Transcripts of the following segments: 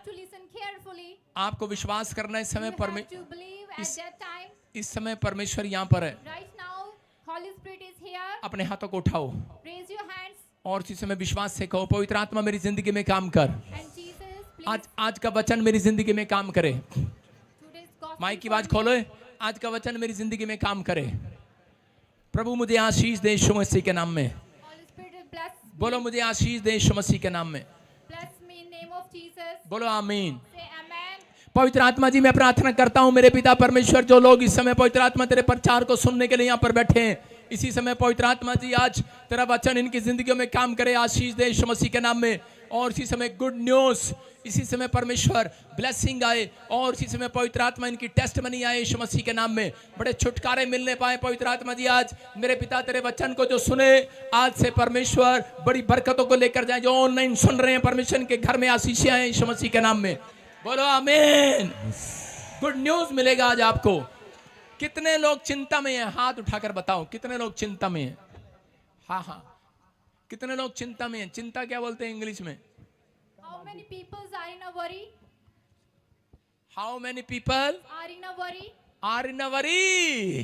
to listen carefully. आपको विश्वास करना इस समय You have to believe at इस- that time. इस समय परमेश्वर यहाँ पर है। Right now, Holy Spirit is here. अपने हाथों को उठाओ Raise your hands और इस समय विश्वास से कहो, पवित्र आत्मा मेरी जिंदगी में काम कर। and Jesus, please. आज का वचन मेरी जिंदगी में काम करे। Today's gospel. माइक की for आवाज me. खोलो, आज का वचन मेरी जिंदगी में काम करे। प्रभु मुझे आशीष दे यीशु मसीह के नाम में। Holy Spirit, bless. बोलो मुझे आशीष दे यीशु मसीह के नाम में। Bless me in name of Jesus. बोलो आमीन। Say amen. पवित्र आत्मा जी मैं प्रार्थना करता हूँ मेरे पिता परमेश्वर, जो लोग इस समय पवित्र आत्मा तेरे प्रचार को सुनने के लिए यहाँ पर बैठे हैं, इसी समय पवित्र आत्मा जी आज तेरा वचन इनकी जिंदगियों में काम करे। आशीष दे यीशु मसीह के नाम में। और इसी समय गुड न्यूज, इसी समय परमेश्वर ब्लेसिंग आए और इसी समय पवित्र आत्मा इनकी टेस्ट मनी आए यीशु मसीह के नाम में। बड़े छुटकारे मिलने पाए पवित्र आत्मा जी। आज मेरे पिता तेरे वचन को जो सुने, आज से परमेश्वर बड़ी बरकतों को लेकर जाए। जो ऑनलाइन सुन रहे हैं, परमेश्वर के घर में आशीषें आए यीशु मसीह के नाम में। बोलो आमीन। गुड न्यूज मिलेगा आज आपको। कितने लोग चिंता में हैं? हाथ उठाकर बताओ कितने लोग चिंता में हैं। हाँ हाँ, कितने लोग चिंता में हैं? चिंता क्या बोलते हैं इंग्लिश में? How many people are in a worry? How many people Are in a worry? Are in a worry?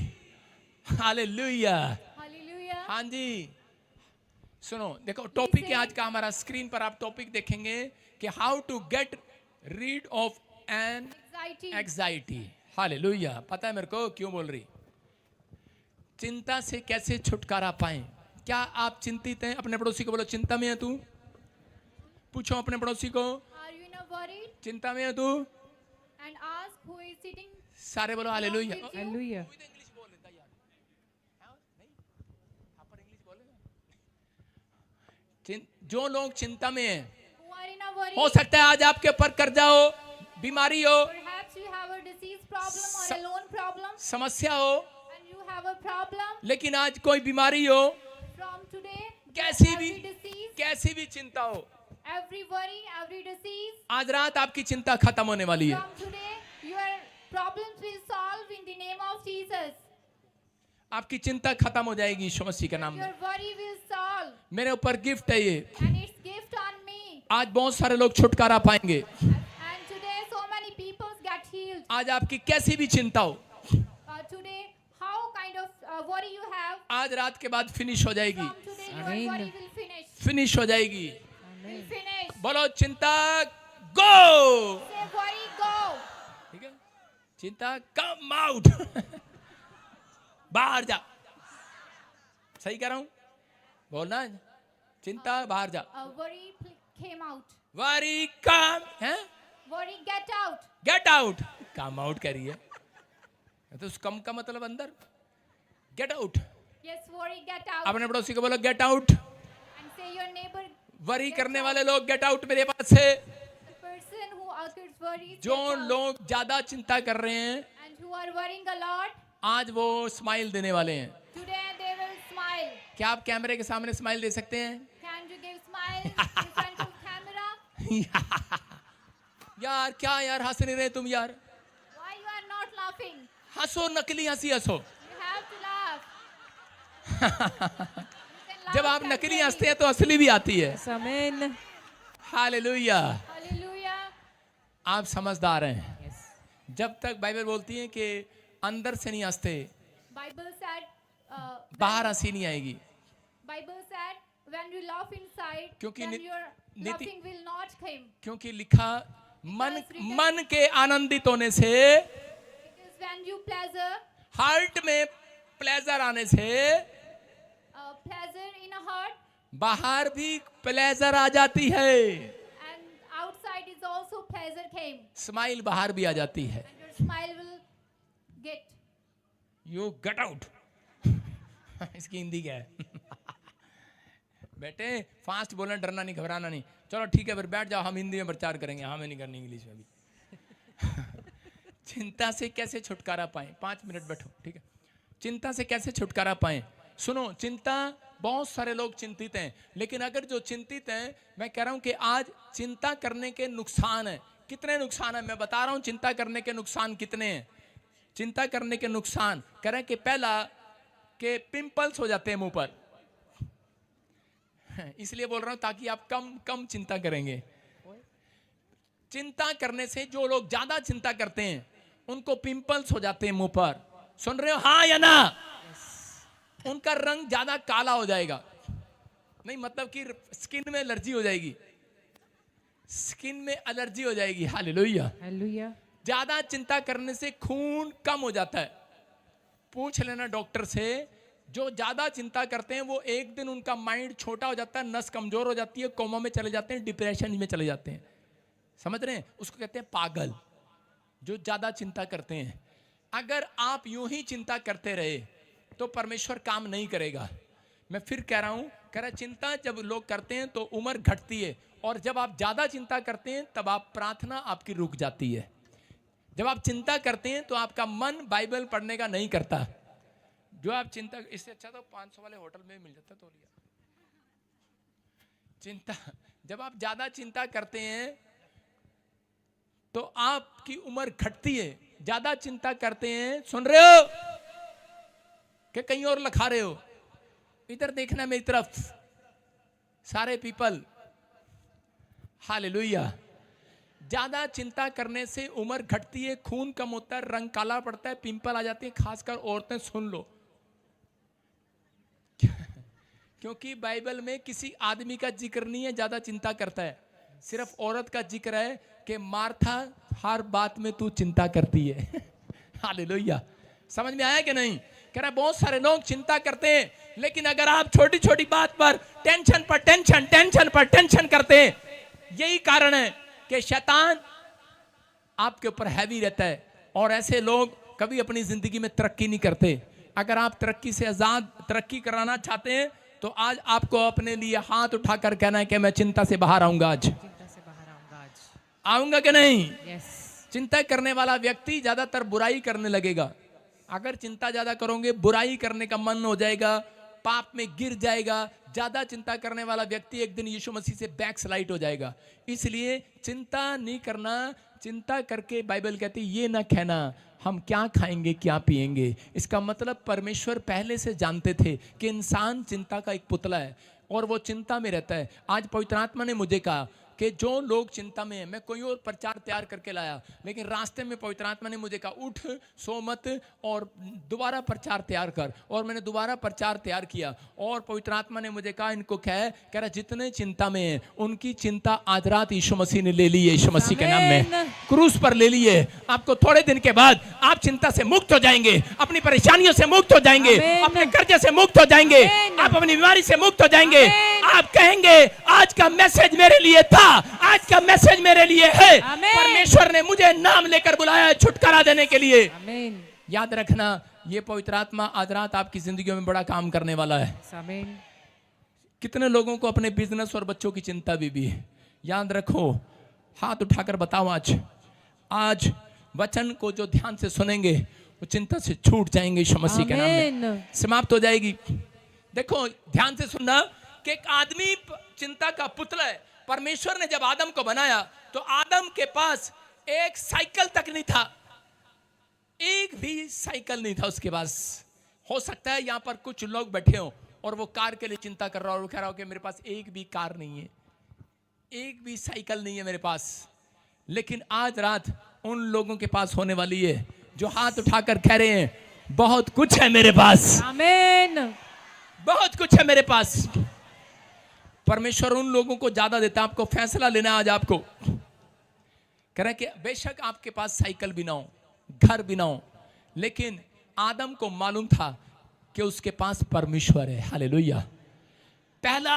Hallelujah. Hallelujah. हाँ जी, सुनो, देखो टॉपिक है आज का हमारा। स्क्रीन पर आप टॉपिक देखेंगे कि how to get rid of an Anxiety. Anxiety. Hallelujah. पता है मेरे को क्यों बोल रही? चिंता से कैसे छुटकारा पाएं। क्या आप चिंतित हैं? अपने पड़ोसी को बोलो चिंता में है तू। पूछो अपने पड़ोसी को, Are you in a worry? चिंता में है तू? And ask who is sitting. सारे बोलो हालेलुया। with you. Hallelujah. जो लोग चिंता में हैं, Who are in a worry? हो सकता है आज आपके ऊपर कर्जा हो, बीमारी हो, Perhaps you have a disease problem or Sa- a loan problem, समस्या हो, and you have a problem. लेकिन आज कोई बीमारी हो, From today, कैसी भी every disease, कैसी भी चिंता हो, every worry, every disease, आज रात आपकी चिंता खत्म होने वाली है। from today, your problems will solve in the name of Jesus. आपकी चिंता खत्म हो जाएगी यीशु मसीह के नाम में। Your worry will solve, मेरे ऊपर गिफ्ट है ये। and it's gift on me. आज बहुत सारे लोग छुटकारा पाएंगे। And today, so many people get healed. आज आपकी कैसी भी चिंता हो, Today, how kind of worry you have, आज रात के बाद फिनिश हो जाएगी। from today, your Amen. worry will finish. Finish हो जाएगी। Will finish. बोलो चिंता गो। Say worry, go. ठीक है, चिंता कम आउट। बाहर जा। सही कह रहा हूं? बोलना, चिंता बाहर जा। Worry came out. वरी कम है, Worry, get out. Get out. Come out करिए तो उस कम का मतलब अंदर। Get out. Yes, worry, get out. अपने पड़ोसी को बोलो get out. And say your neighbor, worry करने वाले लोग गेट आउट मेरे पास से। the person who occurs worries, जो get out. लोग ज्यादा चिंता कर रहे हैं, And who are worrying a lot, आज वो स्माइल देने वाले हैं। today they will smile. क्या आप कैमरे के सामने स्माइल दे सकते हैं? Can you give smile in front of camera? यार क्या यार, हंस नहीं रहे तुम यार? Why you are not laughing? हंसो, नकली हंसी हंसो। You have to laugh. You can जब laugh आप नकली temporarily. हंसते हैं तो असली भी आती है। Yes, amen. हालेलुया। Hallelujah. आप समझदार हैं। Yes. जब तक बाइबल बोलती है कि अंदर से नहीं हंसते, Bible said, बाहर हंसी नहीं आएगी। Bible said, when you laugh inside, क्योंकि then नि- your नीति- laughing will not come. क्योंकि लिखा मन के आनंदित होने से, Because when you pleasure, heart में प्लेजर आने से pleasure in a heart, बाहर भी प्लेजर आ जाती है। and outside is also pleasure came, smile बाहर भी आ जाती है। and your smile will get. You get out. इसकी हिंदी क्या है? बेटे फास्ट बोलना, डरना नहीं, घबराना नहीं। चलो ठीक है, फिर बैठ जाओ, हम हिंदी में प्रचार करेंगे। हमें नहीं करनी इंग्लिश में भी। चिंता से कैसे छुटकारा पाएं? 5 मिनट बैठो, ठीक है। चिंता से कैसे छुटकारा पाएं? सुनो, चिंता, बहुत सारे लोग चिंतित हैं, लेकिन अगर जो चिंतित हैं, मैं कह रहा हूं कि आज चिंता करने के नुकसान है। कितने नुकसान है मैं बता रहा हूं। चिंता करने के नुकसान कितने हैं? चिंता करने के नुकसान कह रहे हैं कि पहला कि पिंपल्स हो जाते हैं मुंह पर। इसलिए बोल रहा हूं ताकि आप कम चिंता करेंगे। चिंता करने से जो लोग ज्यादा चिंता करते हैं उनको पिंपल्स हो जाते हैं मुंह पर। सुन रहे हो, हाँ या ना? उनका रंग ज्यादा काला हो जाएगा, नहीं मतलब कि स्किन में एलर्जी हो जाएगी, स्किन में एलर्जी हो जाएगी। Hallelujah, hallelujah. ज्यादा चिंता करने से खून कम हो जाता है। पूछ लेना डॉक्टर से, जो ज्यादा चिंता करते हैं वो एक दिन उनका माइंड छोटा हो जाता है, नस कमजोर हो जाती है, कोमा में चले जाते हैं, डिप्रेशन में चले जाते हैं। समझ रहे हैं? उसको कहते हैं पागल, जो ज्यादा चिंता करते हैं। अगर आप यूं ही चिंता करते रहे तो परमेश्वर काम नहीं करेगा। मैं फिर कह रहा हूं, कह रहा चिंता जब लोग करते हैं तो उम्र घटती है, और जब आप ज्यादा चिंता करते हैं तब आप प्रार्थना आपकी रुक जाती है। जब आप चिंता करते हैं तो आपका मन बाइबल पढ़ने का नहीं करता। जो आप चिंता, इससे अच्छा तो 500 वाले होटल में मिल जाता तो लिया। चिंता, जब आप ज्यादा चिंता करते हैं तो आपकी उम्र घटती है। ज्यादा चिंता करते हैं, सुन रहे हो कि कहीं और लखा रहे हो? इधर देखना मेरी तरफ, सारे पीपल। हालेलुया। ज्यादा चिंता करने से उम्र घटती है, खून कम होता है, रंग काला पड़ता है, पिंपल आ जाते हैं, खासकर औरतें। सुन लो, क्योंकि बाइबल में किसी आदमी का जिक्र नहीं है ज्यादा चिंता करता है, सिर्फ औरत का जिक्र है कि मार्था हर बात में तू चिंता करती है। हालेलुया। समझ में आया कि नहीं? कह रहा बहुत सारे लोग चिंता करते हैं, लेकिन अगर आप छोटी छोटी बात पर टेंशन पर टेंशन, टेंशन पर टेंशन करते हैं, यही कारण है कि शैतान आपके ऊपर हैवी रहता है, और ऐसे लोग कभी अपनी जिंदगी में तरक्की नहीं करते। अगर आप तरक्की से आजाद तरक्की कराना चाहते हैं तो आज आपको अपने लिए हाथ उठाकर कहना है कि मैं चिंता से बाहर आऊंगा। आज चिंता से बाहर आऊंगा, आज आऊंगा कि नहीं? यस। चिंता करने वाला व्यक्ति ज्यादातर बुराई करने लगेगा। अगर चिंता ज्यादा करोगे, बुराई करने का मन हो जाएगा, पाप में गिर जाएगा। ज्यादा चिंता करने वाला व्यक्ति एक दिन यीशु मसीह से बैकस्लाइड हो जाएगा। इसलिए चिंता नहीं करना। चिंता करके बाइबल कहती है ये ना कहना हम क्या खाएंगे क्या पिएंगे। इसका मतलब परमेश्वर पहले से जानते थे कि इंसान चिंता का एक पुतला है और वो चिंता में रहता है। आज पवित्र आत्मा ने मुझे कहा कि जो लोग चिंता में हैं, मैं कोई और प्रचार तैयार करके लाया, लेकिन रास्ते में पवित्र आत्मा ने मुझे कहा उठ, सो मत और दोबारा प्रचार तैयार कर। और मैंने दोबारा प्रचार तैयार किया, और पवित्र आत्मा ने मुझे कहा इनको कह रहा जितने चिंता में हैं उनकी चिंता आज रात यीशु मसीह ने ले ली है। यीशु मसीह के नाम में क्रूस पर ले ली है। आपको थोड़े दिन के बाद आप चिंता से मुक्त हो जाएंगे, अपनी परेशानियों से मुक्त हो जाएंगे, अपने कर्जे से मुक्त हो जाएंगे, आप अपनी बीमारी से मुक्त हो जाएंगे। आप कहेंगे आज का मैसेज मेरे लिए था, आज का मैसेज मेरे लिए है। परमेश्वर ने मुझे नाम लेकर बुलाया है छुटकारा देने के लिए। आमीन। याद रखना, ये पवित्र आत्मा आज रात आपकी जिंदगियों में बड़ा काम करने वाला है। आमीन। कितने लोगों को अपने बिजनेस और बच्चों की चिंता भी है? याद रखो, हाथ उठाकर बताओ आज वचन को जो ध्यान से सुनेंगे वो चिंता से छूट जाएंगे। यीशु मसीह के नाम में समाप्त हो जाएगी। देखो ध्यान से सुनना कि एक आदमी चिंता का पुतला है। परमेश्वर ने जब आदम को बनाया तो आदम के पास एक साइकिल तक नहीं था, एक भी साइकिल नहीं था उसके पास। हो सकता है यहां पर कुछ लोग बैठे हो और वो कार के लिए चिंता कर रहा हो और कह रहा हो कि मेरे पास एक भी कार नहीं है, एक भी साइकिल नहीं है मेरे पास। लेकिन आज रात उन लोगों के पास होने वाली है जो हाथ उठाकर कह रहे हैं बहुत कुछ है मेरे पास। आमीन। बहुत कुछ है मेरे पास। परमेश्वर उन लोगों को ज्यादा देता है। आपको फैसला लेना है आज। आपको कह रहे हैं कि बेशक आपके पास साइकिल भी ना हो, घर भी ना हो, लेकिन आदम को मालूम था कि उसके पास परमेश्वर है। हालेलुया। पहला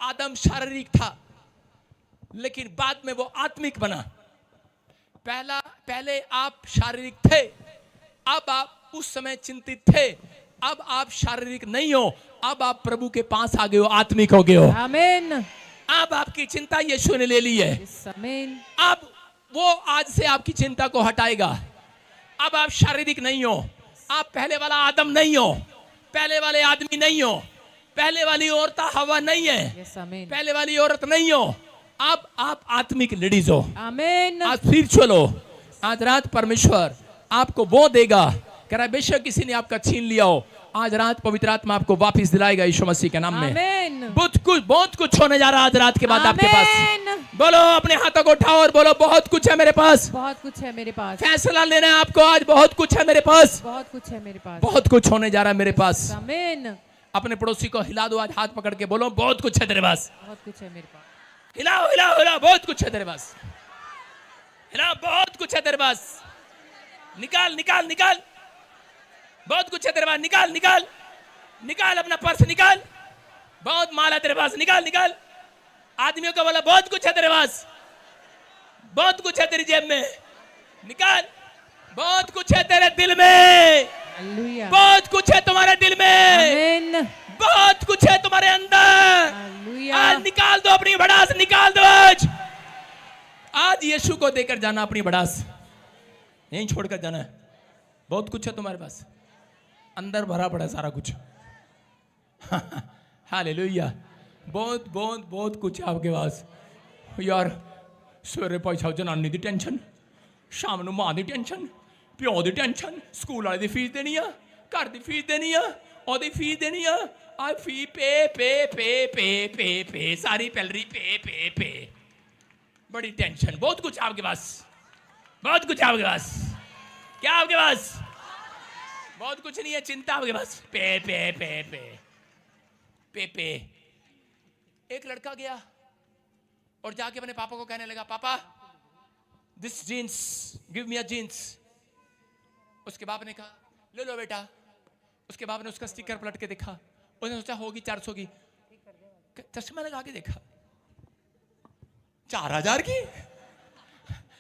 आदम शारीरिक था, लेकिन बाद में वो आत्मिक बना। पहले आप शारीरिक थे, अब आप उस समय चिंतित थे, अब आप शारीरिक नहीं हो, अब आप प्रभु के पास आ गए हो, आत्मिक हो गए हो। आमीन। अब आपकी चिंता यीशु ने ले ली है। आमीन। अब वो आज से आपकी चिंता को हटाएगा। अब आप शारीरिक नहीं हो, आप पहले वाला आदम नहीं हो, पहले वाले आदमी नहीं हो, पहले वाली औरत हवा नहीं है, पहले वाली औरत नहीं हो। अब आप आत्मिक लेडीज हो। आमीन। आज स्पिरिचुअल हो। आज रात परमेश्वर आपको वो देगा। कह रहा बेशक किसी ने आपका छीन लिया हो, आज रात पवित्र आत्मा आपको वापस दिलाएगा यीशु मसीह के नाम में। आमीन। बहुत कुछ होने जा रहा है आज रात के बाद आपके पास। आमीन। बोलो, अपने हाथों को उठाओ और बोलो, बहुत कुछ है मेरे पास। बहुत कुछ है मेरे पास। फैसला लेना है आपको आज, बहुत कुछ है मेरे पास। बहुत कुछ है मेरे पास। बहुत कुछ होने जा रहा है मेरे पास। आमीन। अपने पड़ोसी को हिला दो आज, हाथ पकड़ के बोलो, बहुत कुछ है तेरे पास। बहुत कुछ है मेरे पास। हिलाओ हिलाओ हिलाओ, बहुत कुछ है तेरे पास। हिलाओ, बहुत कुछ है तेरे पास। निकाल निकाल निकाल, बहुत कुछ है तेरे पास। निकाल निकाल निकाल, अपना पर्स निकाल, बहुत माल है तेरे पास। निकाल निकाल। आदमियों को बोला, बहुत कुछ है तेरे पास, बहुत कुछ है तेरी जेब में। निकाल, बहुत कुछ है तेरे दिल में। हालेलुया। बहुत कुछ है तुम्हारे दिल में। आमीन। बहुत कुछ है तुम्हारे अंदर। हालेलुया। आज निकाल दो अपनी भड़ास, निकाल दो आज। आज यीशु को देकर जाना अपनी भड़ास, यहीं छोड़कर जाना है। बहुत कुछ है तुम्हारे पास, अंदर भरा पड़ा है सारा कुछ। हालेलुया। बहुत बहुत बहुत कुछ है आपके पास यार। सवेरे पैसा जनानी दी टेंशन, शाम ਨੂੰ मां दी टेंशन, प्यो दी टेंशन, स्कूल वाले दी फीस देनी है, घर दी फीस देनी है, ओदी फीस देनी है। आ फी पे पे पे पे पे पे सारी पैलरी पे पे पे। बड़ी टेंशन। बहुत कुछ आपके पास, बहुत कुछ आपके पास। क्या आपके पास? बहुत कुछ नहीं है, चिंता आपके पास। पे पे पे पे पे पे। एक लड़का गया और जाके अपने पापा को कहने लगा, पापा this jeans, give me a jeans. उसके बाप ने कहा, ले लो बेटा। उसके बाप ने उसका स्टिकर पलट के देखा, उसने सोचा होगी 400 की। चश्मा लगा के देखा, 4000 की।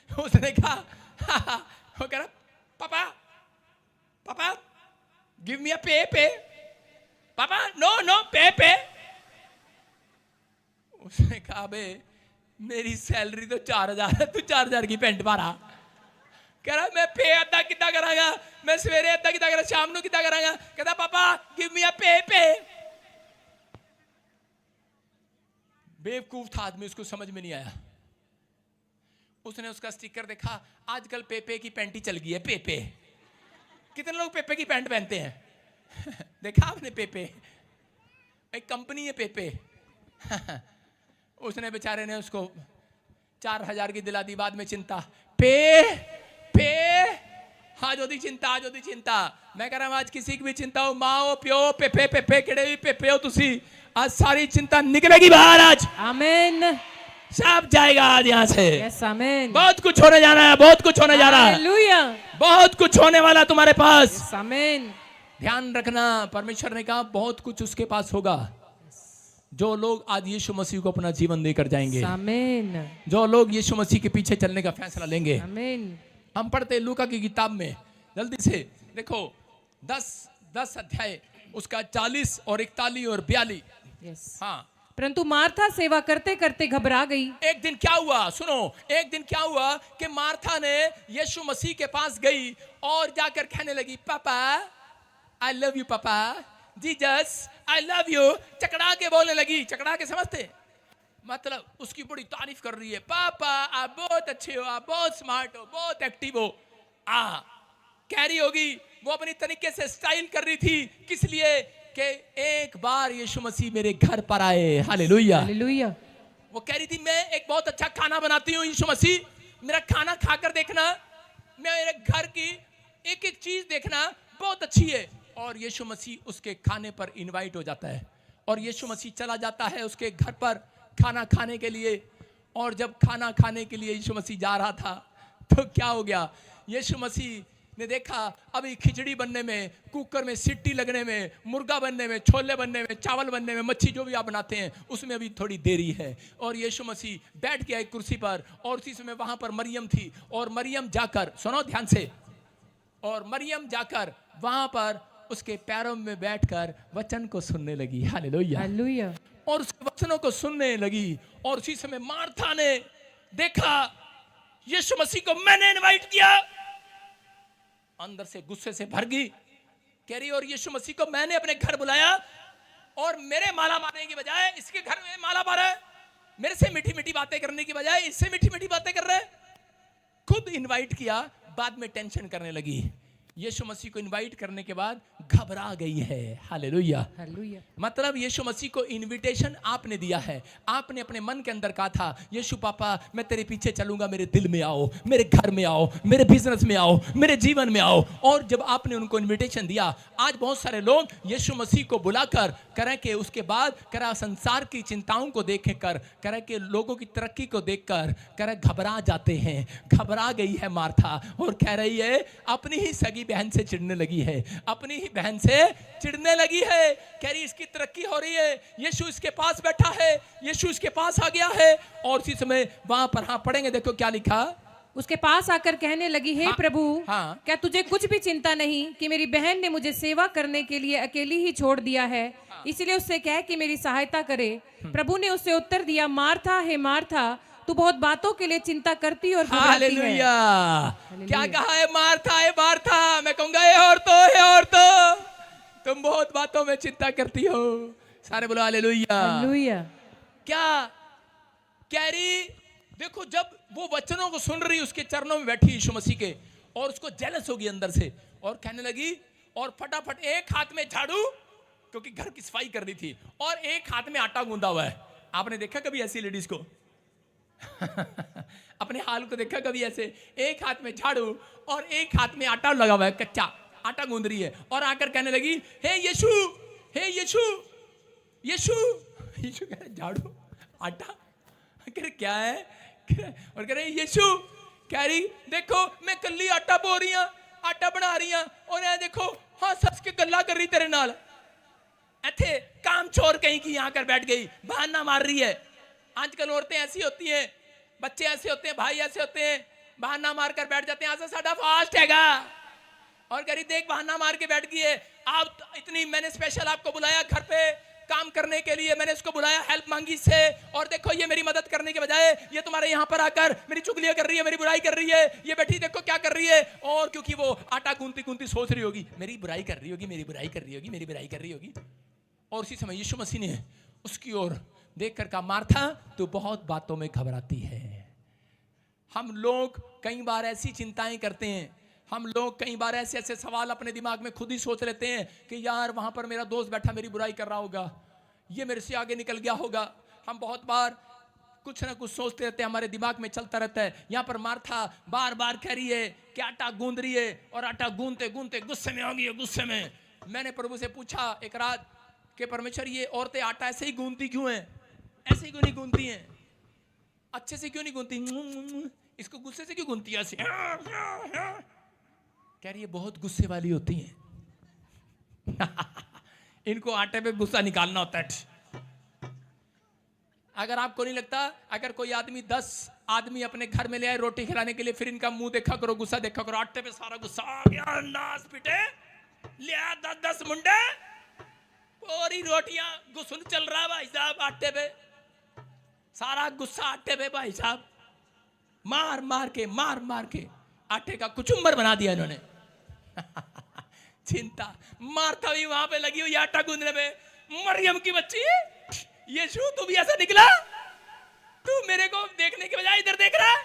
उसने कहा, वो कह रहा, पापा पापा गिव मी अ पे पे। पापा नो नो पे पे। उसने कहा, बे मेरी सैलरी तो 4000 है, तू 4000 की पेंट मारा। कह रहा, मैं पे अद्धा कितना करांगा, मैं सवेरे अद्धा कितना करा, शाम ਨੂੰ कितना करांगा। कहता, पापा गिव मी अ पे पे। बेवकूफ था आदमी, उसको समझ में नहीं आया। उसने उसका स्टिकर देखा, आजकल पेपे की पैंट ही चल गई है। पेपे, कितने लोग पेपे की पैंट पहनते हैं? देखा आपने पेपे? एक कंपनी है पेपे। उसने बेचारे ने उसको 4000 की दिला दी, बाद में चिंता। पे पे आज होती चिंता, आज होती चिंता। मैं कह रहा हूं आज किसी की भी चिंता हो, माँ हो, प्यो, पेपे पेपे केड़े भी पेपे हो तुसी, आज सारी चिंता निकलेगी बाहर आज। आमीन। सब जाएगा आज यहाँ से। यस आमीन। बहुत कुछ होने जा रहा है, बहुत कुछ होने जा रहा है। हालेलुया। बहुत कुछ होने वाला तुम्हारे पास। यस आमीन। ध्यान रखना, परमेश्वर ने कहा बहुत कुछ उसके पास होगा। जो लोग आज यीशु मसीह को अपना जीवन देकर जाएंगे, आमीन। जो लोग यीशु मसीह के पीछे चलने का फैसला लेंगे। आमीन। हम पढ़ते लूका की किताब में, जल्दी से देखो 10 अध्याय, उसका 40 और 41 और 42। यस। हाँ, परंतु मार्था सेवा करते करते घबरा गई। एक दिन क्या हुआ सुनो, एक दिन क्या हुआ कि मार्था ने यीशु मसीह के पास गई और जाकर कहने लगी, पापा आई लव यू, पापा जीसस आई लव यू। चकड़ा के बोलने लगी। चकड़ा के समझते मतलब उसकी बड़ी तारीफ कर रही है। पापा आप बहुत अच्छे हो, आप बहुत स्मार्ट हो, बहुत एक्टिव हो। कह रही होगी, वो अपनी तरीके से स्टाइल कर रही थी। किस लिए? कि एक बार यीशु मसीह मेरे घर पर आए। Hallelujah, hallelujah. वो कह रही थी, मैं एक बहुत अच्छा खाना बनाती हूँ यीशु मसीह, मेरा खाना खाकर देखना, मेरे घर की एक एक चीज देखना बहुत अच्छी है। और यीशु मसीह उसके खाने पर इनवाइट हो जाता है और यीशु मसीह चला जाता है उसके घर पर खाना खाने के लिए। और जब खाना खाने के लिए यीशु मसीह जा रहा था तो क्या हो गया, यीशु मसीह ने देखा अभी खिचड़ी बनने में, कुकर में सीटी लगने में, मुर्गा बनने में, छोले बनने में, चावल बनने में, मच्छी जो भी आप बनाते हैं उसमें अभी थोड़ी देरी है। और यीशु मसीह बैठ गया एक कुर्सी पर और उसी समय वहां पर मरियम थी। और मरियम जाकर, सुनो ध्यान से, और मरियम जाकर वहां पर उसके पैरों में बैठकर वचन को सुनने लगी। Hallelujah, hallelujah. और उसके वचनों को सुनने लगी। और उसी समय मार्था ने देखा यीशु मसीह को मैंने इनवाइट किया, अंदर से गुस्से से भर गई। कह रही, और यीशु मसीह को मैंने अपने घर बुलाया और मेरे माला मारने की बजाय इसके घर में माला मारा है। मेरे से मीठी मीठी बातें करने की बजाय इससे मीठी मीठी बातें कर रहे हैं। खुद इनवाइट किया, बाद में टेंशन करने लगी। यीशु मसीह को इनवाइट करने के बाद घबरा गई है। हालेलुया। हालेलुया। मतलब यीशु मसीह को इनविटेशन आपने दिया है। आपने अपने मन के अंदर कहा था, यीशु पापा मैं तेरे पीछे चलूंगा, मेरे दिल में आओ, मेरे घर में आओ, मेरे बिजनेस में आओ, मेरे जीवन में आओ। और जब आपने उनको इनविटेशन दिया, आज बहुत सारे लोग यीशु मसीह को बुलाकर करें कि उसके बाद करा संसार की चिंताओं को देख कर, करें कि लोगों की तरक्की को देखकर करें घबरा जाते हैं। घबरा गई है मार्था और कह रही है, अपनी ही सगी बहन से चिढ़ने लगी है, अपनी ही बहन से चिढ़ने लगी है। कह रही इसकी तरक्की हो रही है, यीशु इसके पास बैठा है, यीशु इसके पास आ गया है। और इसी समय वहां पर हाँ पढ़ेंगे, देखो क्या लिखा। उसके पास आकर कहने लगी, हे हाँ, प्रभु, हाँ। क्या तुझे कुछ भी चिंता नहीं कि मेरी बहन ने मुझे सेवा करने के लिए अकेली ही छोड़ दिया है? इसलिए उससे कह कि मेरी सहायता करे। प्रभु ने उससे उत्तर दिया, मार्था हे मार्था, तू बहुत बातों के लिए चिंता करती और घबराती है। हालेलुया। क्या कहा है? मार्था है मार्था। मैं कहूंगा हे औरतों, तुम बहुत बातों में चिंता करती हो। सारे बोलो हालेलुया। हालेलुया। क्या कह रही? देखो, जब वो वचनों को सुन रही, उसके चरणों में बैठी यीशु मसीह के, और उसको जेलस होगी अंदर से, और कहने लगी, और फटाफट एक हाथ में झाड़ू, क्योंकि घर की सफाई कर रही थी, और एक हाथ में आटा गूंदा हुआ है। आपने देखा कभी ऐसी लेडीज को? अपने हाल को देखा कभी ऐसे? एक हाथ में झाड़ू और एक हाथ में आटा लगा हुआ है, कच्चा आटा गूंद रही है, और आकर कहने लगी, हे यीशु, हे यीशु, यीशु। यीशु कह रहे झाड़ू आटा, कह रहे क्या है? और कह रहे यीशु। कह रही देखो, मैं कल्ली आटा बो रही हूं, आटा बना रही हूं, और यहां देखो हाँ सस के गल्ला कर रही तेरे नाल। ऐथे काम छोड़ कहीं की यहां कर बैठ गई, बहाना मार रही है। आजकल औरतें ऐसी होती हैं, बच्चे ऐसे होते हैं, भाई ऐसे होते हैं, बहाना मार कर बैठ जाते हैं, आज साडा फास्ट हैगा, और कह रही देख बहाना मार के बैठ गई है। आप इतनी, मैंने स्पेशल आपको बुलाया घर पे काम करने के लिए, मैंने इसको बुलाया हेल्प मांगी से, और देखो ये मेरी मदद करने के बजाय ये तुम्हारे यहाँ पर आकर मेरी चुगलियां कर रही है, मेरी बुराई कर रही है। ये बैठी देखो क्या कर रही है, और क्योंकि वो आटा गूंथती गूंथती सोच रही होगी, मेरी बुराई कर रही होगी, मेरी बुराई कर रही होगी, मेरी बुराई कर रही होगी। और उसी समय यीशु मसीह ने उसकी ओर देखकर कहा, मार्था तू बहुत बातों में घबराती है। हम लोग कई बार ऐसी चिंताएं करते हैं, हम लोग कई बार ऐसे ऐसे सवाल अपने दिमाग में खुद ही सोच लेते हैं कि यार वहां पर मेरा दोस्त बैठा मेरी बुराई कर रहा होगा, ये मेरे से आगे निकल गया होगा। हम बहुत बार कुछ ना कुछ सोचते रहते हैं, हमारे दिमाग में चलता रहता है। यहाँ पर मार्था बार बार कह रही है कि आटा गूंद रही है, और आटा गूंदते गूंदते गुस्से में आ गई है, गुस्से में। मैंने प्रभु से पूछा एक रात कि परमेश्वर ये औरतें आटा ऐसे ही गूंदती क्यों हैं? ऐसे ही क्यों नहीं गूंदती हैं? अच्छे से क्यों नहीं गूंदती? इसको गुस्से से क्यों गूंदती है ऐसे? कह रही है बहुत गुस्से वाली होती हैं। इनको आटे पे गुस्सा निकालना होता है। अगर आपको नहीं लगता, अगर कोई आदमी 10 आदमी अपने घर में ले आए रोटी खिलाने के लिए, फिर इनका मुंह देखा करो, गुस्सा देखा करो, आटे पे सारा गुस्सा आ गया, नास पिटे, लिया 10 मुंडे, पूरी रोटियां गुस्सा चल रहा है भाई साहब, आटे पे सारा गुस्सा, आटे पे भाई साहब मार मार के आटे का कुचुम्बर बना दिया इन्होंने। चिंता। मार्था भी वहां पे लगी हुई आटा गूंदने में। मरियम की बच्ची, यीशु तू भी ऐसा निकला? तू मेरे को देखने के बजाय इधर देख रहा है,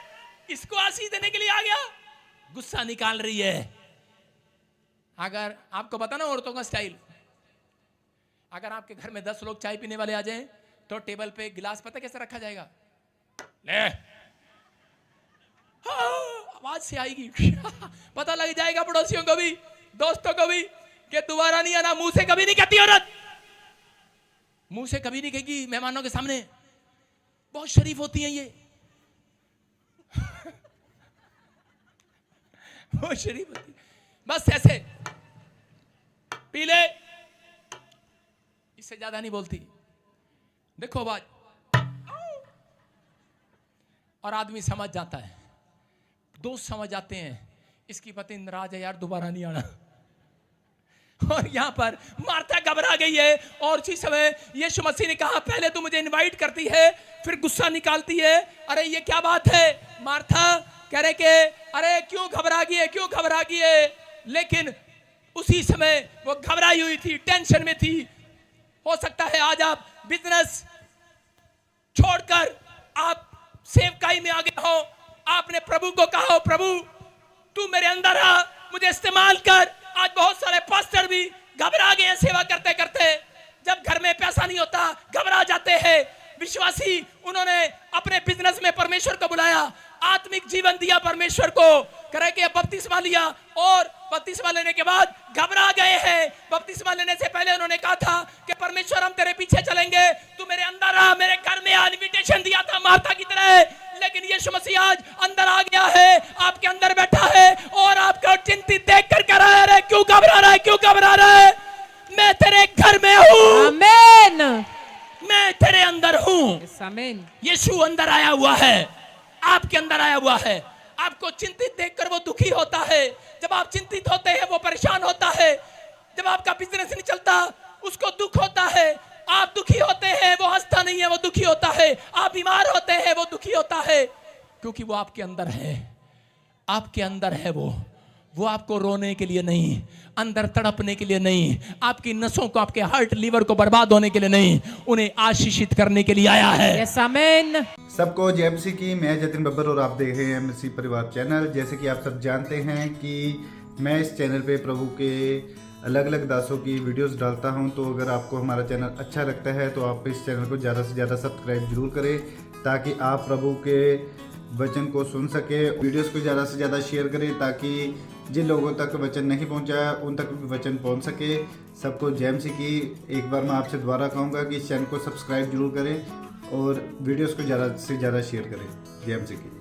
इसको आशीष देने के लिए आ गया, गुस्सा निकाल रही है। अगर आपको पता ना औरतों का स्टाइल, अगर आपके घर में 10 लोग चाय पीने वाले आ जाएं तो टेबल पे गिलास पता कैसे रखा जाएगा? ले आवाज से आएगी। पता लग जाएगा पड़ोसियों को भी, दोस्तों को भी, कि दोबारा नहीं आना। मुंह से कभी नहीं कहती औरत, मुंह से कभी नहीं कहेगी मेहमानों के सामने। बहुत शरीफ होती हैं ये। बहुत शरीफ होती, बस ऐसे पी ले, इससे ज्यादा नहीं बोलती। देखो आवाज, और आदमी समझ जाता है, दोस्त समझ जाते हैं, इसकी पति नाराज है यार, दोबारा नहीं आना। और यहां पर मार्था घबरा गई है, और उसी समय यीशु मसीह ने कहा, पहले तू मुझे इनवाइट करती है, फिर गुस्सा निकालती है। अरे ये क्या बात है? मार्था कह रहे कि अरे क्यों घबरा गई है, क्यों घबरा गई है? लेकिन उसी समय वो घबराई हुई थी, टेंशन में थी। हो सकता है आज आप बिजनेस छोड़कर आप सेवकाई में आ गए हो, आपने प्रभु को कहा हो, प्रभु तू मेरे अंदर आ, मुझे इस्तेमाल कर। आज बहुत सारे पास्टर भी घबरा गए सेवा करते करते, जब घर में पैसा नहीं होता घबरा जाते हैं। विश्वासी उन्होंने अपने बिजनेस में परमेश्वर को बुलाया, आत्मिक जीवन दिया परमेश्वर को, करे कि बपतिस्मा लिया और बपतिस्मा लेने के बाद घबरा गए हैं। बपतिस्मा लेने से पहले उन्होंने कहा था कि परमेश्वर हम तेरे पीछे चलेंगे, तू मेरे अंदर आ, मेरे घर में आ, इन्विटेशन दिया था मार्था की तरह। लेकिन यीशु मसीह आज अंदर आ गया है, आपके अंदर बैठा है और आपको चिंतित देख कर कह रहा है क्यों घबरा रहा है, क्यों घबरा रहा है? मैं तेरे घर में हूँ, आमेन, मैं तेरे अंदर हूँ। आमेन। यीशु अंदर आया हुआ है, आपके अंदर आया हुआ है। आपको चिंतित देखकर वो दुखी होता है। जब आप चिंतित होते हैं वो परेशान होता है। जब आपका बिजनेस नहीं चलता उसको दुख होता है। आप दुखी होते हैं वो हंसता नहीं है, वो दुखी होता है। आप बीमार होते हैं वो दुखी होता है, क्योंकि वो आपके अंदर है, आपके अंदर है। वो आपको रोने के लिए नहीं, अंदर तड़पने के लिए नहीं, आपकी नसों को, आपके हार्ट लीवर को बर्बाद होने के लिए नहीं, उन्हें आशीषित करने के लिए आया है। यस, आमेन। सबको जय मसीह की। मैं जतिन बब्बर और आप देख रहे हैं मसीह परिवार चैनल। जैसे कि आप सब जानते हैं कि मैं इस चैनल पे प्रभु के अलग अलग दासों की वीडियोस डालता हूं, तो अगर आपको हमारा चैनल अच्छा लगता है तो आप इस चैनल को ज़्यादा से ज़्यादा सब्सक्राइब जरूर करें, ताकि आप प्रभु के वचन को सुन सके। वीडियोस को ज़्यादा से ज़्यादा शेयर करें, ताकि जिन लोगों तक वचन नहीं पहुंचा उन तक भी वचन पहुंच सके। सबको जय मसीह की। एक बार मैं आपसे दोबारा कहूँगा कि इस चैनल को सब्सक्राइब जरूर करें और वीडियोस को ज़्यादा से ज़्यादा शेयर करें। जय मसीह की।